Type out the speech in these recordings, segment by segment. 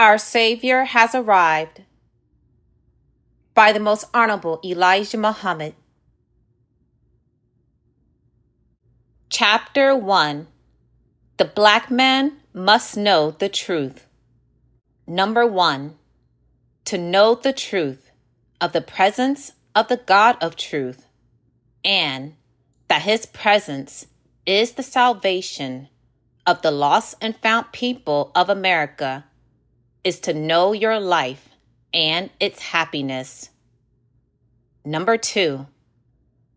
Our Saviour has arrived by the Most Honorable Elijah Muhammad. Chapter 1. The Black Man Must Know the Truth. Number 1. To know the truth of the presence of the God of truth, and that His presence is the salvation of the lost and found people of America, is to know your life and its happiness. Number 2.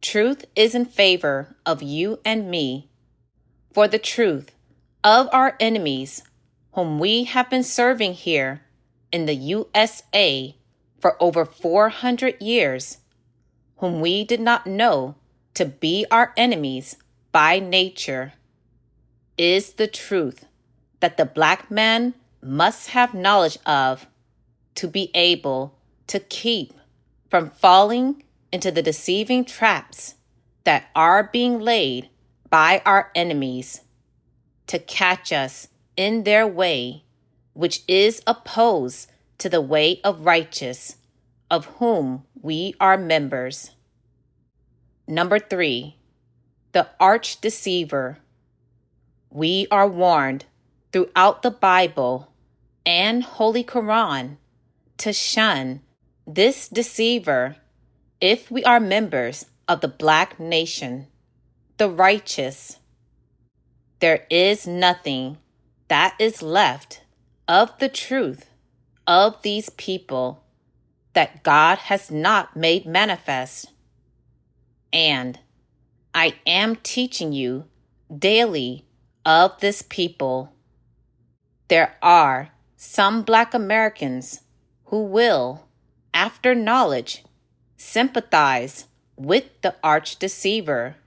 Truth is in favor of you and me, for the truth of our enemies, whom we have been serving here in the USA for over 400 years, whom we did not know to be our enemies by nature, is the truth that the black man must have knowledge of to be able to keep from falling into the deceiving traps that are being laid by our enemies to catch us in their way, which is opposed to the way of righteous, of whom we are members. Number 3. The arch deceiver. We are warned throughout the Bible and Holy Quran to shun this deceiver if we are members of the black nation, the righteous. There is nothing that is left of the truth of these people that God has not made manifest. And I am teaching you daily of this people. There are some black Americans who will, after knowledge, sympathize with the arch deceiver,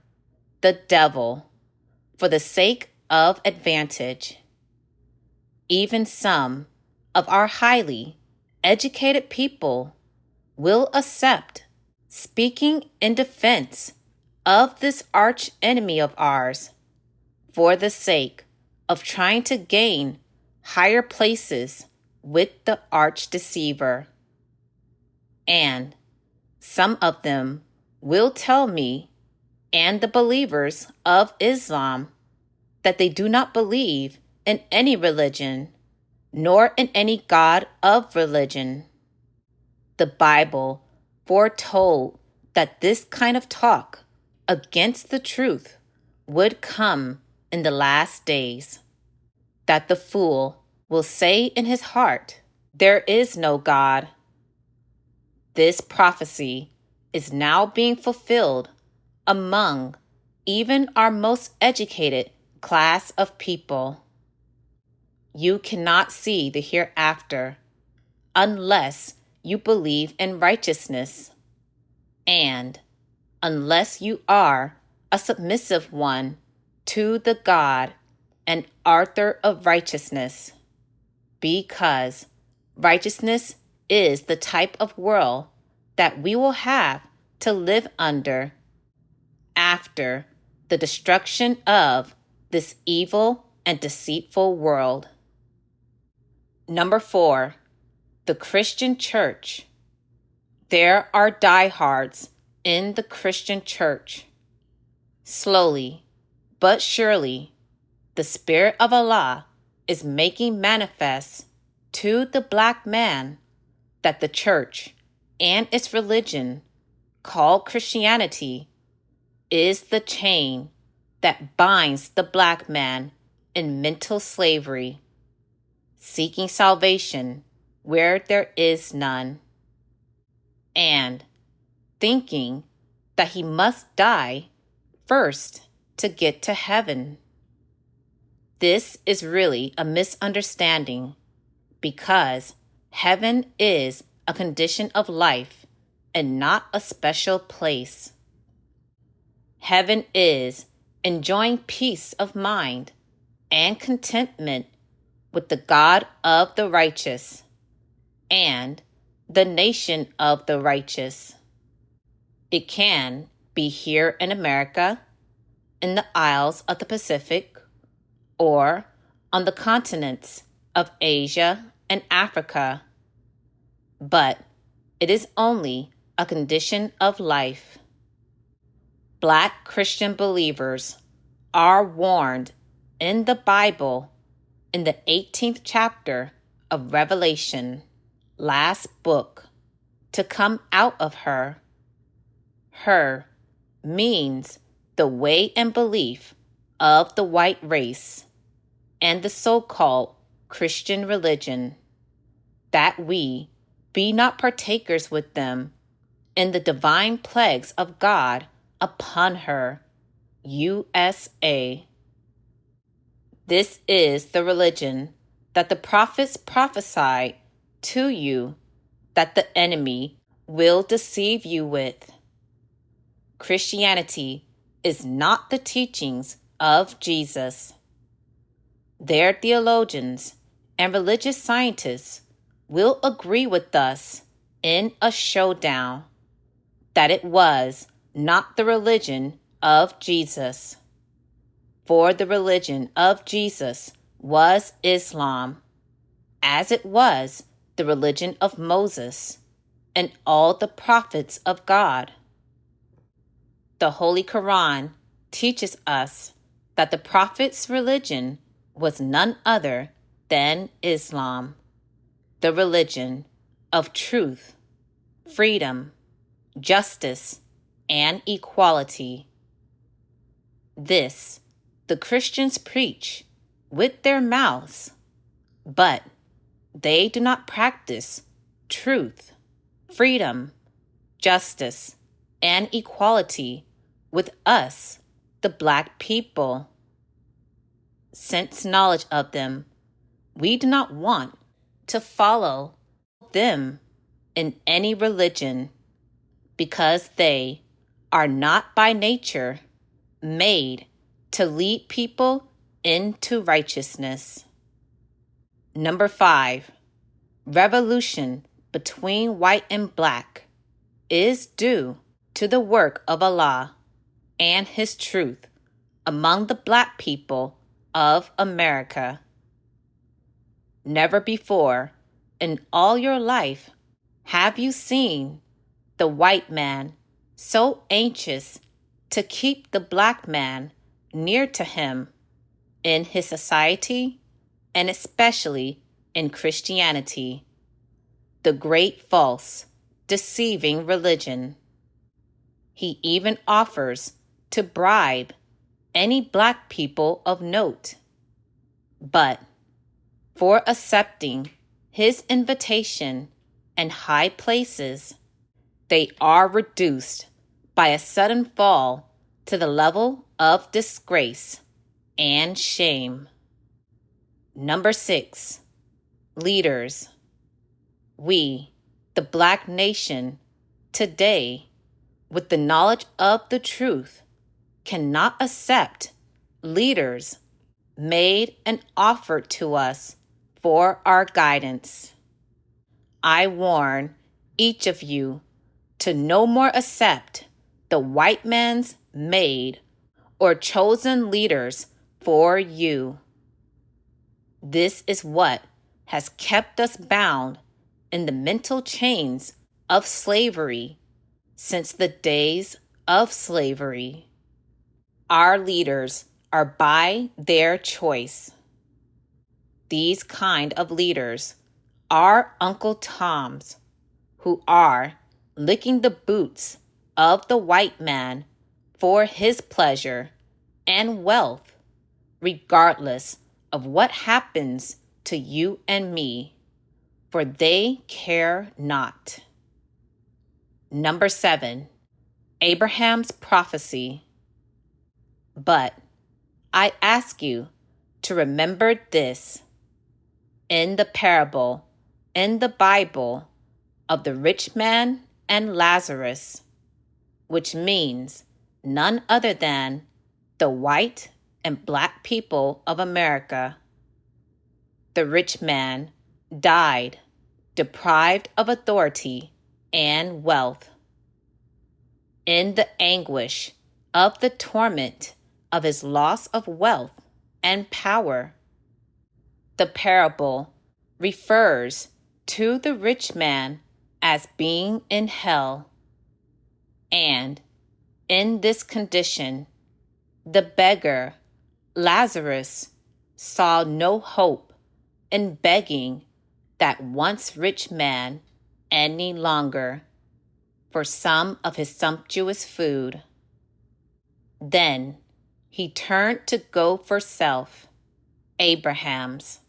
the devil, for the sake of advantage. Even some of our highly educated people will accept speaking in defense of this arch enemy of ours for the sake of trying to gain higher places with the arch deceiver. And some of them will tell me and the believers of Islam that they do not believe in any religion, nor in any God of religion. The Bible foretold that this kind of talk against the truth would come in the last days, that the fool will say in his heart, "There is no God." This prophecy is now being fulfilled among even our most educated class of people. You cannot see the hereafter unless you believe in righteousness, and unless you are a submissive one to the God and author of righteousness, because righteousness is the type of world that we will have to live under after the destruction of this evil and deceitful world. Number 4. The Christian Church. There are diehards in the Christian Church. Slowly but surely, the Spirit of Allah is making manifest to the black man that the church and its religion, called Christianity, is the chain that binds the black man in mental slavery, seeking salvation where there is none, and thinking that he must die first to get to heaven. This is really a misunderstanding, because heaven is a condition of life and not a special place. Heaven is enjoying peace of mind and contentment with the God of the righteous and the nation of the righteous. It can be here in America, in the Isles of the Pacific, or on the continents of Asia and Africa, but it is only a condition of life. Black Christian believers are warned in the Bible in the 18th chapter of Revelation, last book, to come out of her. Her means the way and belief of the white race and the so-called Christian religion, that we be not partakers with them in the divine plagues of God upon her, USA. This is the religion that the prophets prophesied to you that the enemy will deceive you with. Christianity is not the teachings of Jesus. Their theologians and religious scientists will agree with us in a showdown that it was not the religion of Jesus. For the religion of Jesus was Islam, as it was the religion of Moses and all the prophets of God. The Holy Quran teaches us that the prophet's religion was none other than Islam, the religion of truth, freedom, justice, and equality. This the Christians preach with their mouths, but they do not practice truth, freedom, justice, and equality with us, the Black people. Since knowledge of them, we do not want to follow them in any religion, because they are not by nature made to lead people into righteousness. Number 5, revolution between white and black is due to the work of Allah and His truth among the Black people of America. Never before in all your life have you seen the white man so anxious to keep the Black man near to him in his society, and especially in Christianity, the great false, deceiving religion. He even offers to bribe any Black people of note. But for accepting his invitation and high places, they are reduced by a sudden fall to the level of disgrace and shame. Number 6, leaders. We, the Black nation, today, with the knowledge of the truth, cannot accept leaders made and offered to us for our guidance. I warn each of you to no more accept the white man's made or chosen leaders for you. This is what has kept us bound in the mental chains of slavery since the days of slavery. Our leaders are by their choice. These kind of leaders are Uncle Toms, who are licking the boots of the white man for his pleasure and wealth, regardless of what happens to you and me, for they care not. Number 7, Abraham's prophecy. But I ask you to remember this. In the parable in the Bible of the rich man and Lazarus, which means none other than the white and Black people of America, the rich man died deprived of authority and wealth. In the anguish of the torment of his loss of wealth and power, the parable refers to the rich man as being in hell, and in this condition, the beggar, Lazarus, saw no hope in begging that once rich man any longer for some of his sumptuous food. Then he turned to go for self, Abraham's.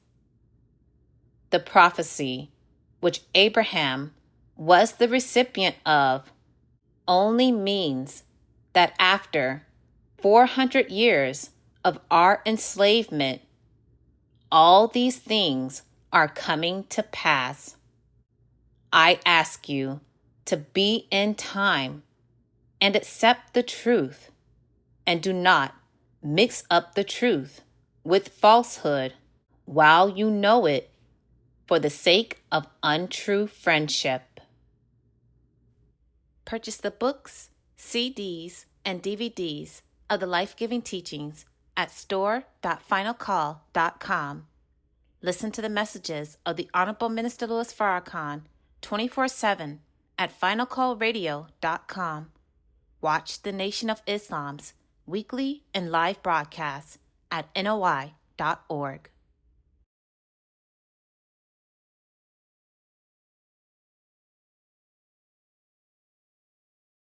The prophecy, which Abraham was the recipient of, only means that after 400 years of our enslavement, all these things are coming to pass. I ask you to be in time and accept the truth, and do not mix up the truth with falsehood while you know it, for the sake of untrue friendship. Purchase the books, CDs, and DVDs of the life-giving teachings at store.finalcall.com. Listen to the messages of the Honorable Minister Louis Farrakhan 24/7 at finalcallradio.com. Watch the Nation of Islam's weekly and live broadcasts at NOI.org.